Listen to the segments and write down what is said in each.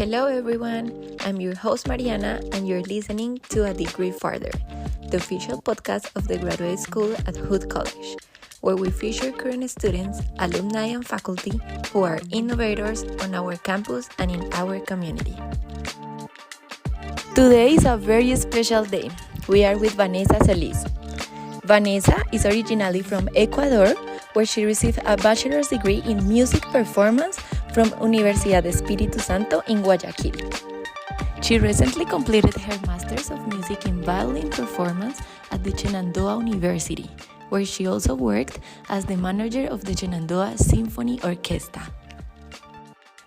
Hello everyone, I'm your host Mariana and you're listening to A Degree Farther, the official podcast of the graduate school at Hood College, where we feature current students, alumni and faculty who are innovators on our campus and in our community. Today is a very special day. We are with Vanessa Solis. Vanessa is originally from Ecuador, where she received a bachelor's degree in music performance from Universidad Espíritu Santo in Guayaquil. She recently completed her Master's of Music in Violin Performance at the Shenandoah University, where she also worked as the manager of the Shenandoah Symphony Orchestra.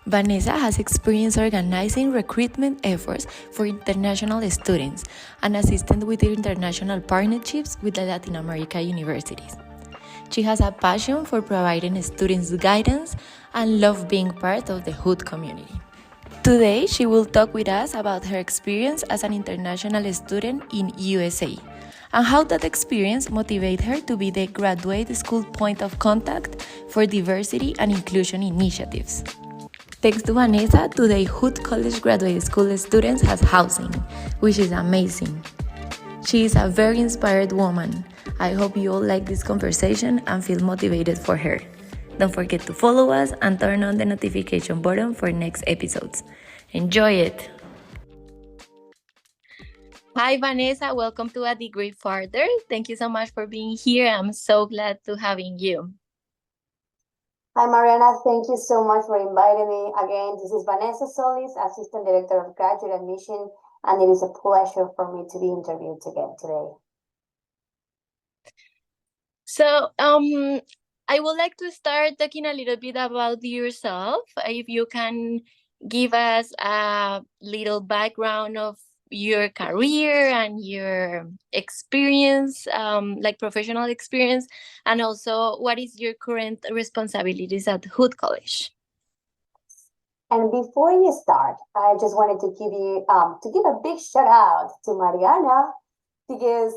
Vanessa has experience organizing recruitment efforts for international students and assisted with international partnerships with the Latin America universities. She has a passion for providing students guidance and love being part of the Hood community. Today, she will talk with us about her experience as an international student in USA and how that experience motivated her to be the graduate school point of contact for diversity and inclusion initiatives. Thanks to Vanessa, today Hood College Graduate School students has housing, which is amazing. She is a very inspired woman. I hope you all like this conversation and feel motivated for her. Don't forget to follow us and turn on the notification button for next episodes. Enjoy it! Hi Vanessa, welcome to A Degree Farther. Thank you so much for being here. I'm so glad to having you. Hi, Mariana. Thank you so much for inviting me. Again, this is Vanessa Solis, Assistant Director of Graduate Admission, and it is a pleasure for me to be interviewed today. So, I would like to start talking a little bit about yourself. If you can give us a little background of your career and your experience, like professional experience, and also what is your current responsibilities at Hood College? And before you start, I just wanted to give a big shout out to Mariana because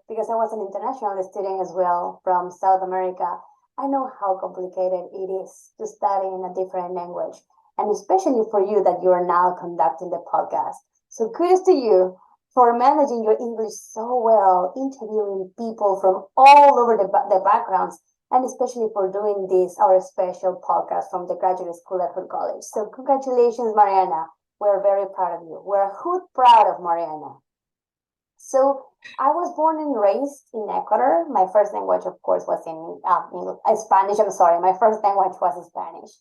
because I was an international student as well from South America, I know how complicated it is to study in a different language, and especially for you that you are now conducting the podcast. So kudos to you for managing your English so well, interviewing people from all over the backgrounds, and especially for doing this, our special podcast from the Graduate School at Hood College. So congratulations, Mariana. We're very proud of you. We're Hood proud of Mariana. So I was born and raised in Ecuador. My first language, of course, was in Spanish. I'm sorry. My first language was Spanish.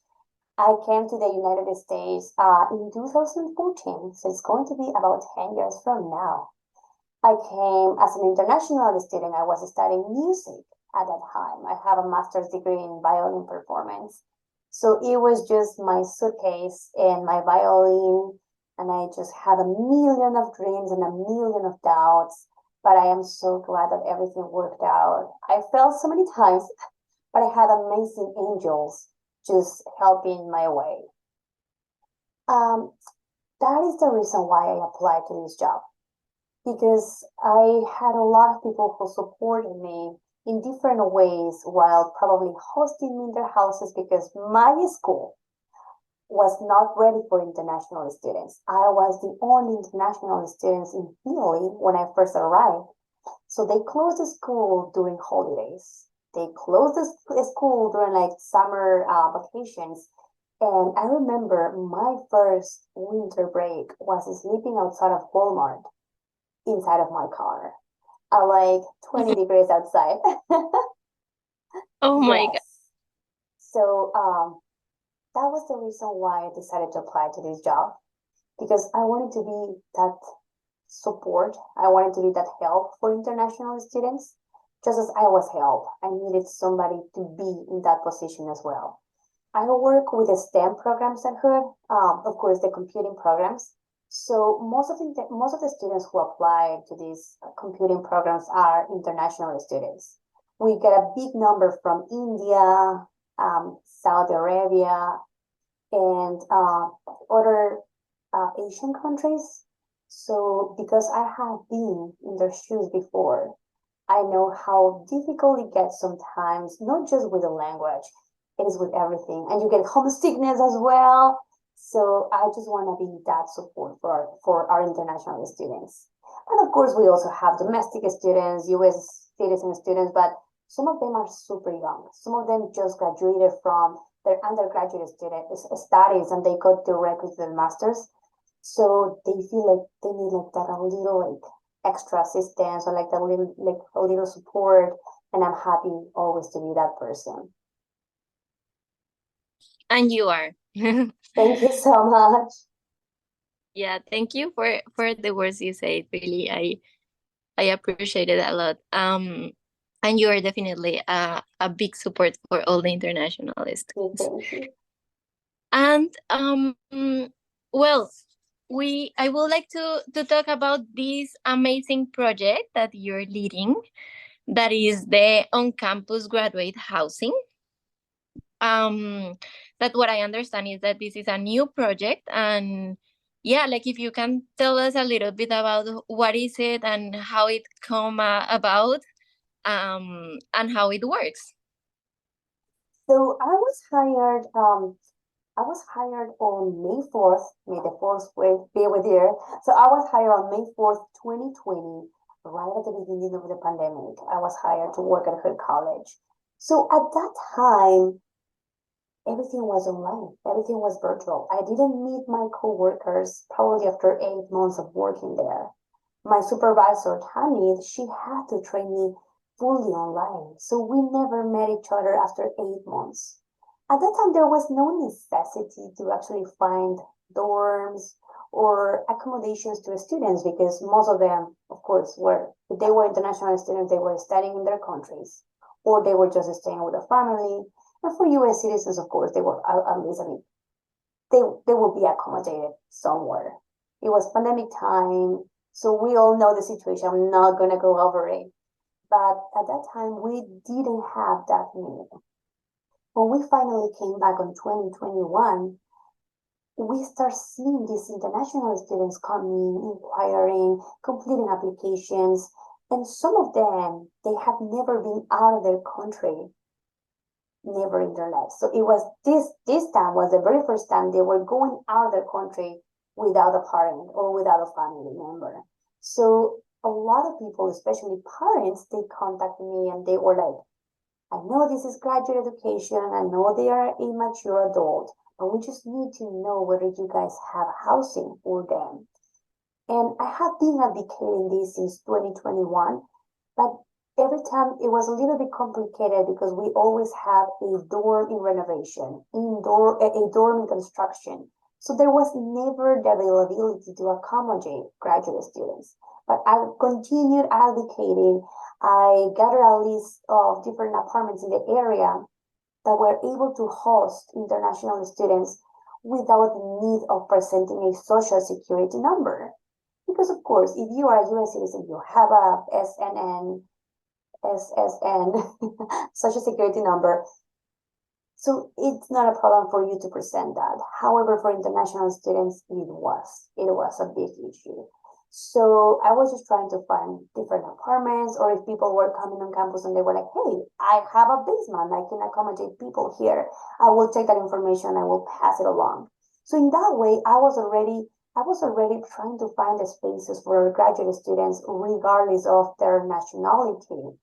I came to the United States in 2014, so it's going to be about 10 years from now. I came as an international student. I was studying music at that time. I have a master's degree in violin performance. So it was just my suitcase and my violin, and I just had a million of dreams and a million of doubts, but I am so glad that everything worked out. I fell so many times, but I had amazing angels just helping my way. That is the reason why I applied to this job, because I had a lot of people who supported me in different ways while probably hosting me in their houses because my school was not ready for international students. I was the only international students in Italy when I first arrived. So they closed the school during holidays. They closed the school during like summer vacations. And I remember my first winter break was sleeping outside of Walmart inside of my car at like 20 degrees outside. Oh my God. So that was the reason why I decided to apply to this job, because I wanted to be that support. I wanted to be that help for international students. Just as I was help, I needed somebody to be in that position as well. I work with the STEM programs at Hood, of course, the computing programs. So most of the students who apply to these computing programs are international students. We get a big number from India, Saudi Arabia, and other Asian countries. So because I have been in their shoes before, I know how difficult it gets sometimes, not just with the language, it is with everything. And you get homesickness as well. So I just want to be that support for our international students. And of course, we also have domestic students, US citizen students, but some of them are super young. Some of them just graduated from their undergraduate studies and they go directly to their masters. So they feel like they need like that a little like extra assistance or like a little support. And I'm happy always to be that person. And you are. Thank you so much. Yeah, thank you for the words you said. Really, I appreciate it a lot. And you are definitely a big support for all the international students. Thank you. And well, I would like to talk about this amazing project that you're leading, that is the on-campus graduate housing. That what I understand is that this is a new project, and yeah, like if you can tell us a little bit about what is it and how it come about, and how it works. So I was hired on May 4th. May the 4th be with you. So I was hired on May 4th, 2020, right at the beginning of the pandemic. I was hired to work at her college. So at that time, everything was online. Everything was virtual. I didn't meet my coworkers probably after 8 months of working there. My supervisor, Tammy, she had to train me fully online. So we never met each other after 8 months. At that time, there was no necessity to actually find dorms or accommodations to students because most of them, of course, if they were international students, they were studying in their countries or they were just staying with a family. And for US citizens, of course, they were at least, they will be accommodated somewhere. It was pandemic time, so we all know the situation. I'm not gonna go over it. But at that time, we didn't have that need. When we finally came back on 2021, we start seeing these international students coming, inquiring, completing applications, and some of them, they have never been out of their country, never in their lives. So it was this time was the very first time they were going out of their country without a parent or without a family member. So a lot of people, especially parents, they contacted me and they were like, I know this is graduate education. I know they are a mature adult, but we just need to know whether you guys have housing for them. And I have been advocating this since 2021, but every time it was a little bit complicated because we always have a dorm in renovation, a dorm in construction. So there was never the availability to accommodate graduate students. But I continued advocating. I gathered a list of different apartments in the area that were able to host international students without the need of presenting a social security number. Because of course, if you are a US citizen, you have a SSN, social security number. So it's not a problem for you to present that. However, for international students, it was a big issue. So I was just trying to find different apartments, or if people were coming on campus and they were like, hey, I have a basement, I can accommodate people here. I will take that information, I will pass it along. So in that way, I was already trying to find the spaces for graduate students, regardless of their nationality.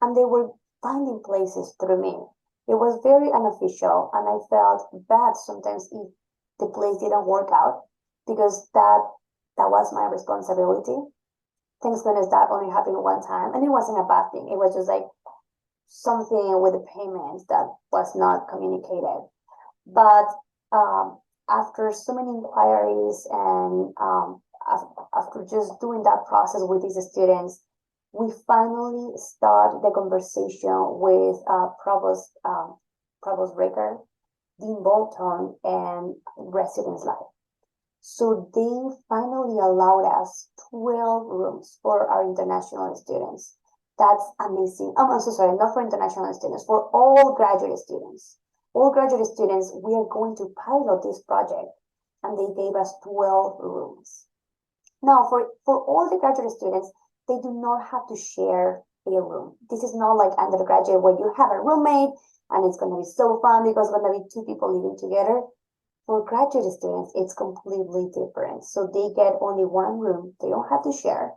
And they were finding places through me. It was very unofficial, and I felt bad sometimes if the place didn't work out because that was my responsibility. Thank goodness that only happened one time, and it wasn't a bad thing. It was just like something with the payments that was not communicated. But after so many inquiries and after just doing that process with these students, we finally start the conversation with Provost Ricker, Dean Bolton, and Residence Life. So they finally allowed us 12 rooms for our international students. That's amazing. I'm so sorry, not for international students, for all graduate students. All graduate students, we are going to pilot this project, and they gave us 12 rooms. Now, for all the graduate students, they do not have to share a room. This is not like undergraduate where you have a roommate and it's going to be so fun because it's going to be two people living together. For graduate students, it's completely different. So they get only one room. They don't have to share.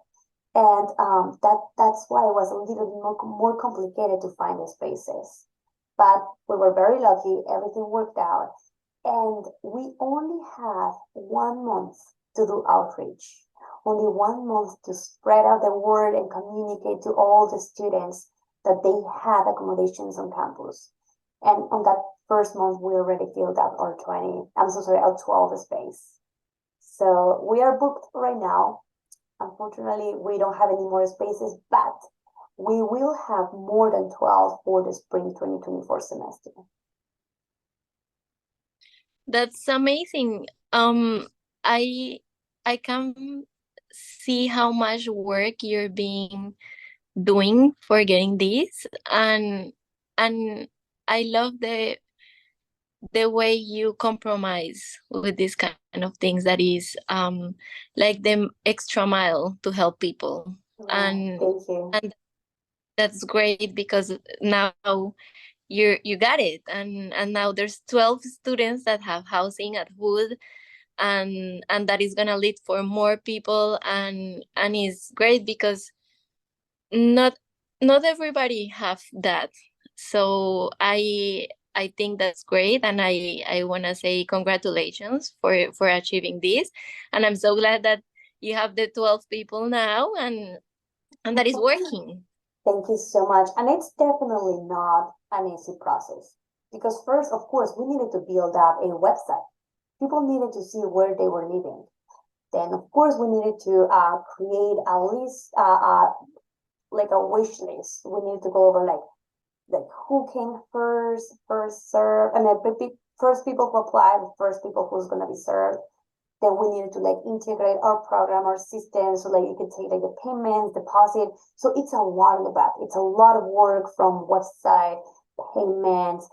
And that's why it was a little bit more complicated to find the spaces. But we were very lucky. Everything worked out. And we only have 1 month to do outreach, only 1 month to spread out the word and communicate to all the students that they had accommodations on campus. And on that first month, we already filled up our 20, I'm so sorry, our 12 space. So we are booked right now. Unfortunately, we don't have any more spaces, but we will have more than 12 for the spring 2024 semester. That's amazing. I I can see how much work you're being doing for getting this, and I love the way you compromise with this kind of things, that is like the extra mile to help people. and Thank you. and that's great, because now you got it, and now there's 12 students that have housing at Hood, and that is gonna lead for more people, and it's great because not not everybody have that. So I think that's great, and I want to say congratulations for achieving this, and I'm so glad that you have the 12 people now, and that is working. Thank you so much. And it's definitely not an easy process because first, of course, we needed to build up a website. People needed to see where they were living. Then, of course, we needed to create a list, like a wish list. We needed to go over like who came first served, and the first people who applied, the first people who's gonna be served. Then we needed to like integrate our program, our system, so like you can take like the payments, deposit. So it's a lot in the back. It's a lot of work from website, payments,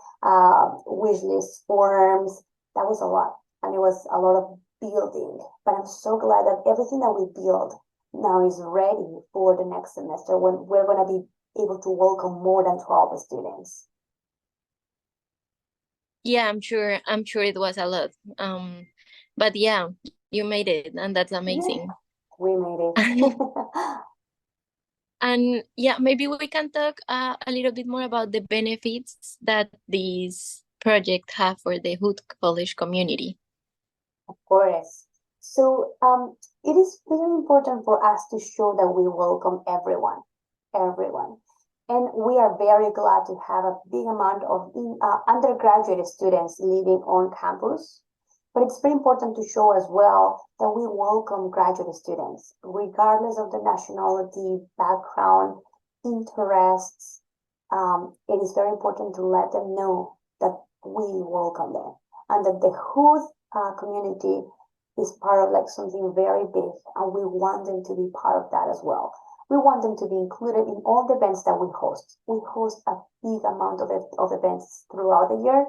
wish list forms. That was a lot, and it was a lot of building. But I'm so glad that everything that we build now is ready for the next semester when we're gonna be able to welcome more than 12 students. Yeah, I'm sure it was a lot, but yeah, you made it, and that's amazing. Yeah, we made it. And yeah, maybe we can talk a little bit more about the benefits that these projects have for the Hood College community. Of course. So it is very important for us to show that we welcome everyone, everyone. And we are very glad to have a big amount of undergraduate students living on campus. But it's very important to show as well that we welcome graduate students, regardless of their nationality, background, interests. It is very important to let them know that we welcome them and that the Hood community is part of like something very big, and we want them to be part of that as well. We want them to be included in all the events that we host. We host a big amount of events throughout the year,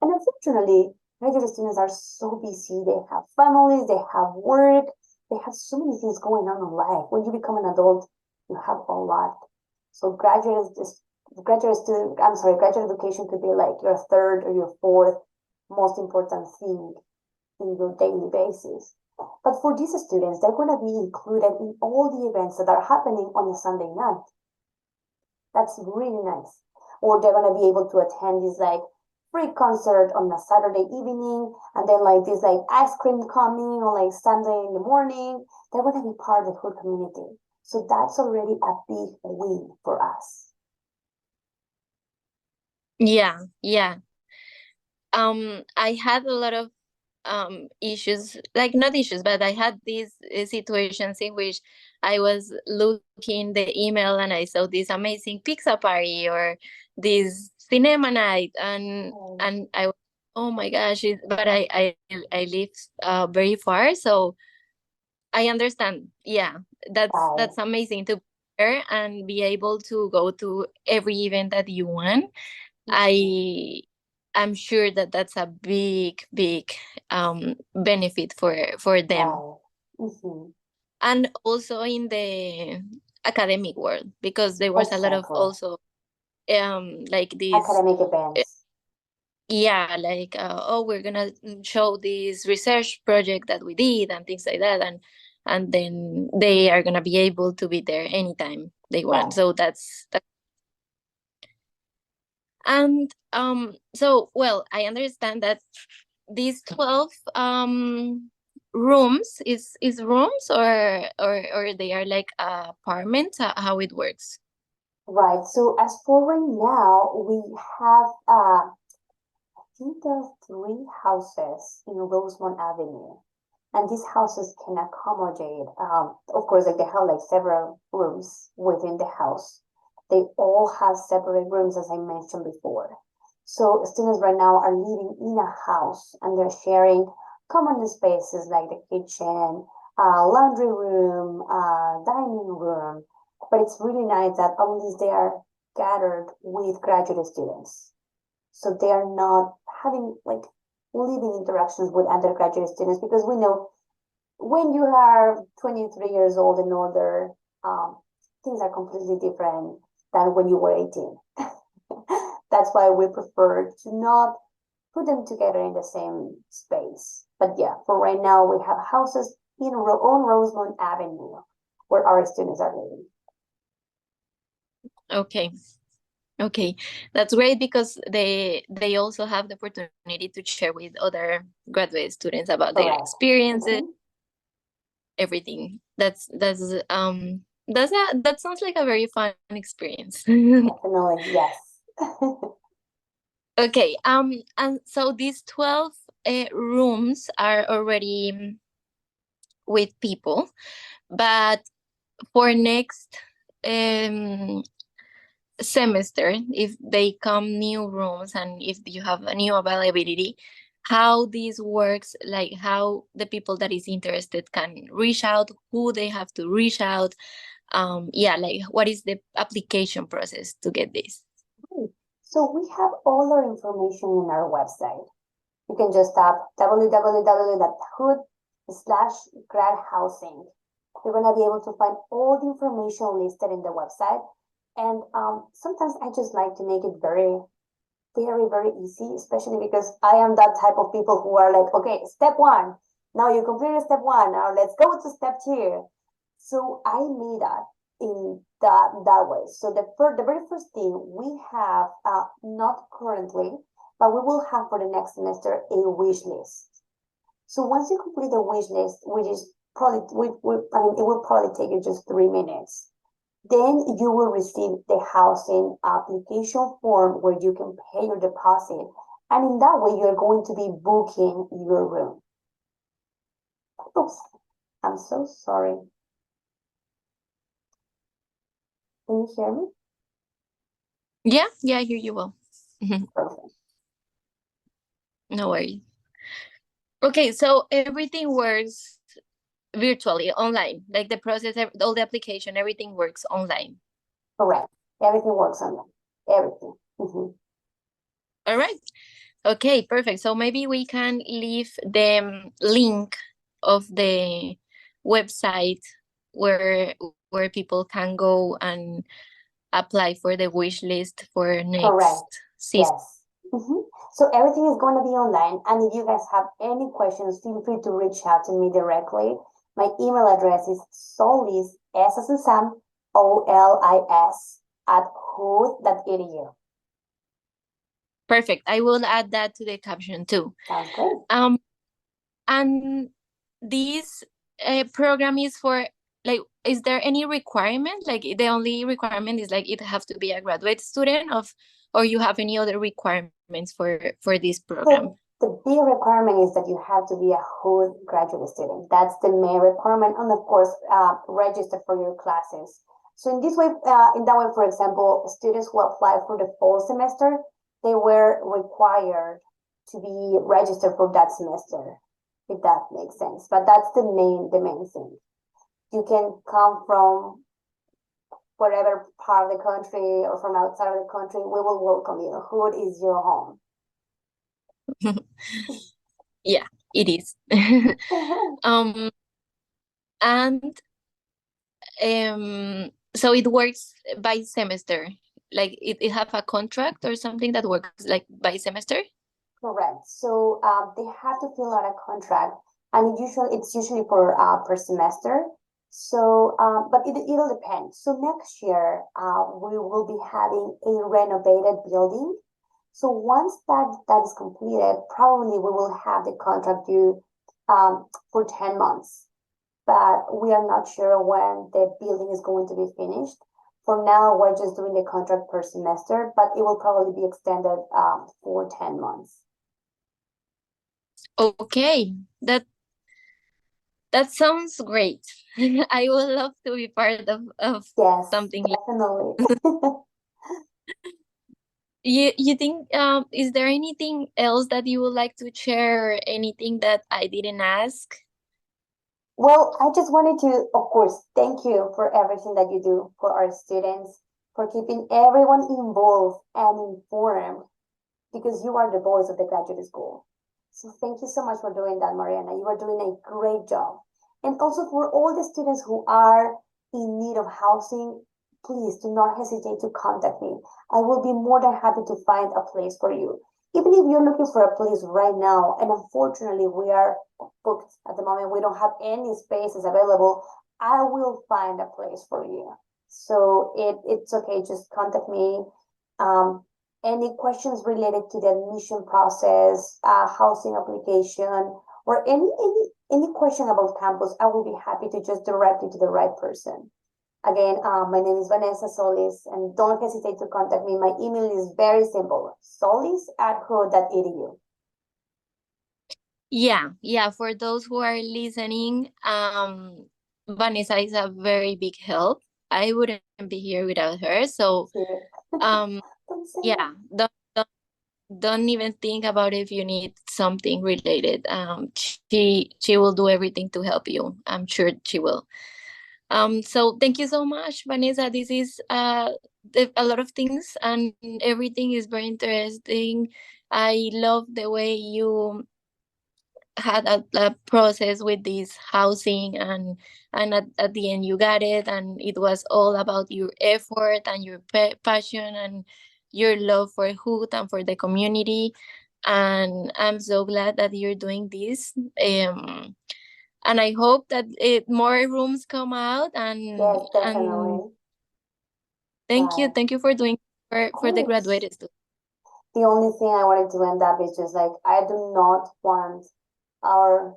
and unfortunately, graduate students are so busy. They have families, they have work, they have so many things going on in life. When you become an adult, you have a lot. So graduate education could be like your third or your fourth most important thing in your daily basis. But for these students, they're going to be included in all the events that are happening on a Sunday night. That's really nice. Or they're going to be able to attend this like free concert on a Saturday evening, and then like this like ice cream coming on like Sunday in the morning. They're going to be part of the Hood community. So that's already a big win for us. Yeah. I had a lot of issues, like not issues, but I had these situations in which I was looking the email and I saw this amazing pizza party or this cinema night, and I was, oh my gosh, but I live very far, so I understand. Yeah, that's amazing to be there and be able to go to every event that you want. I I'm sure that that's a big benefit for them, Wow. Mm-hmm. and also in the academic world, because there was a lot of Exactly. also like these Academic events. yeah, like oh, we're gonna show this research project that we did and things like that, and then they are gonna be able to be there anytime they want. Right. So that's and so well, I understand that these 12 rooms is rooms or they are like apartments, how it works. Right. So as for right now, we have I think there are three houses in Rosemont Avenue. And these houses can accommodate, of course, like they have like several rooms within the house. They all have separate rooms, as I mentioned before. So students right now are living in a house and they're sharing common spaces like the kitchen, laundry room, dining room. But it's really nice that at least they are gathered with graduate students. So they are not having like living interactions with undergraduate students because we know when you are 23 years old and older, things are completely different than when you were 18. That's why we prefer to not put them together in the same space. But yeah, for right now, we have houses on Rosemont Avenue where our students are living. Okay. Okay, that's great because they also have the opportunity to share with other graduate students about their Correct. experiences, Mm-hmm. everything. That sounds like a very fun experience. Definitely, yes. Okay, and so these 12 rooms are already with people, but for next um semester, if they come new rooms and if you have a new availability, how this works, like how the people that is interested can reach out, who they have to reach out, yeah, like what is the application process to get this. So we have all our information in our website. You can just tap www.hood/grad housing. You're going to be able to find all the information listed in the website. And sometimes I just like to make it very, very, very easy, especially because I am that type of people who are like, okay, step one. Now you completed step one. Now let's go to step two. So I made that in that way. So the very first thing we have, not currently, but we will have for the next semester a wish list. So once you complete the wish list, which is probably I mean it will probably take you just 3 minutes. Then you will receive the housing application form where you can pay your deposit. And in that way, you're going to be booking your room. Oops, I'm so sorry. Can you hear me? Yeah, I hear you well. Perfect. No worries. Okay, so everything works virtually online, like the process, all the application, everything works online. Correct. Everything works online. Everything. Mm-hmm. All right. Okay, perfect. So maybe we can leave the link of the website where people can go and apply for the wish list for next Correct. season. Yes. Mm-hmm. So everything is going to be online. And if you guys have any questions, feel free to reach out to me directly. My email address is solis, S as in Sam, OLIS, at hood.edu. Perfect. I will add that to the caption too. Sounds great. And this program is for, like, is there any requirement? Like the only requirement is like it have to be a graduate student of, or you have any other requirements for this program? So the big requirement is that you have to be a Hood graduate student. That's the main requirement, and of course, register for your classes. So in this way, in that way, for example, students who apply for the fall semester, they were required to be registered for that semester, if that makes sense. But that's the main thing. You can come from whatever part of the country or from outside of the country. We will welcome you. Hood is your home. Yeah, it is. um and so it works by semester, like it have a contract or something that works like by semester. Correct. So they have to fill out a contract, and it's usually per semester. So, but it'll depend. So next year, we will be having a renovated building. So once that is completed, probably we will have the contract due for 10 months. But we are not sure when the building is going to be finished. For now, we're just doing the contract per semester, but it will probably be extended for 10 months. Okay, that sounds great. I would love to be part of Yes, something like. definitely. You think is there anything else that you would like to share, or anything that I didn't ask? Well, I just wanted to, of course, thank you for everything that you do for our students, for keeping everyone involved and informed, because you are the voice of the graduate school. So thank you so much for doing that, Mariana. You are doing a great job. And also for all the students who are in need of housing, please do not hesitate to contact me. I will be more than happy to find a place for you. Even if you're looking for a place right now, and unfortunately we are booked at the moment, we don't have any spaces available, I will find a place for you. So it's okay, just contact me. Any questions related to the admission process, housing application, or any question about campus, I will be happy to just direct you to the right person. Again, my name is Vanessa Solis, and don't hesitate to contact me. My email is very simple: solis@ho.edu. Yeah, for those who are listening, Vanessa is a very big help. I wouldn't be here without her. So um Don't say yeah, don't even think about if you need something related. She will do everything to help you. I'm sure she will. So thank you so much, Vanessa. This is a lot of things, and everything is very interesting. I love the way you had a process with this housing, and at the end you got it, and it was all about your effort and your passion and your love for Hood and for the community. And I'm so glad that you're doing this. And I hope that more rooms come out, yes, and definitely. Right. thank you for doing Of for the course. graduates too. The only thing I wanted to end up is just like, I do not want our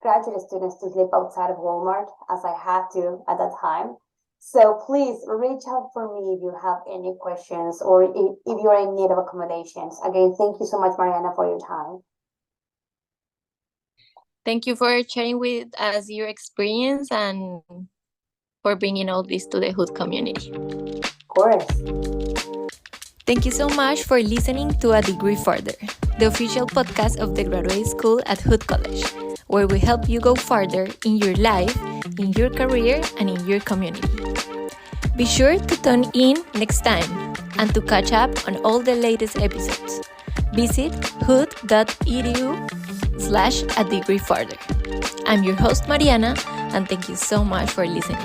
graduate students to sleep outside of Walmart as I had to at that time. So please reach out for me if you have any questions, or if you're in need of accommodations. Again, thank you so much, Mariana, for your time. Thank you for sharing with us your experience and for bringing all this to the Hood community. Of course. Thank you so much for listening to A Degree Further, the official podcast of the graduate school at Hood College, where we help you go farther in your life, in your career, and in your community. Be sure to tune in next time and to catch up on all the latest episodes. Visit hood.edu/a degree further. I'm your host, Mariana, and thank you so much for listening.